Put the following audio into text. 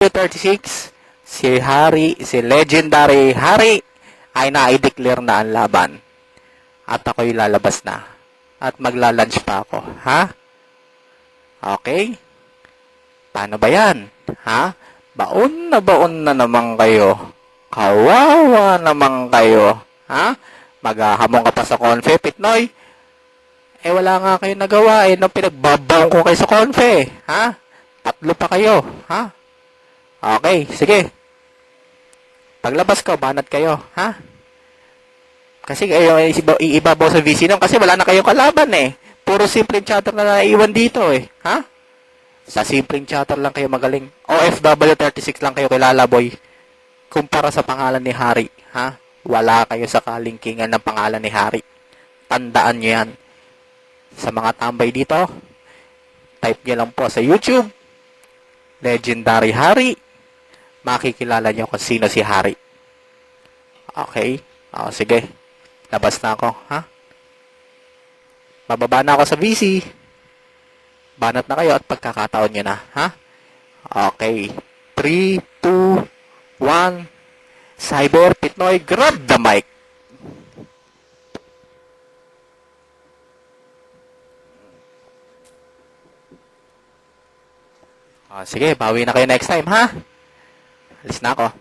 36, si Hari, si Legendary Hari ay na-declare na ang laban. At ako'y lalabas na. At magla-lunch pa ako. Ha? Okay? Paano ba yan? Ha? Baon na naman kayo. Kawawa naman kayo. Ha? Maghahamon ka pa sa Confe, Pitnoy. Eh wala nga kayo nagawa eh. Nung pinagbabaon ko kayo sa Confe. Ha? 3 pa kayo. Ha? Okay, sige. Paglabas ko, banat kayo. Ha? Kasi iibabaw sa VC nung kasi wala na kayong kalaban eh. Puro simpleng chatter na naiwan dito eh. Ha? Sa simpleng chatter lang kayo magaling. OFW 36 lang kayo kilala, boy. Kumpara sa pangalan ni Hari. Ha? Wala kayo sa kalingkingan ng pangalan ni Hari. Tandaan nyo yan. Sa mga tambay dito, type nyo lang po sa YouTube, Legendary Hari. Makikilala nyo kung sino si Hari. Okay? O, sige. Labas na ako, ha? Bababa na ako sa VC. Banat na kayo at pagkakataon nyo na, ha? Okay. 3, 2, 1. Cyber Pitnoy, grab the mic. Sige, bawi na kayo next time, ha? Alis na ako.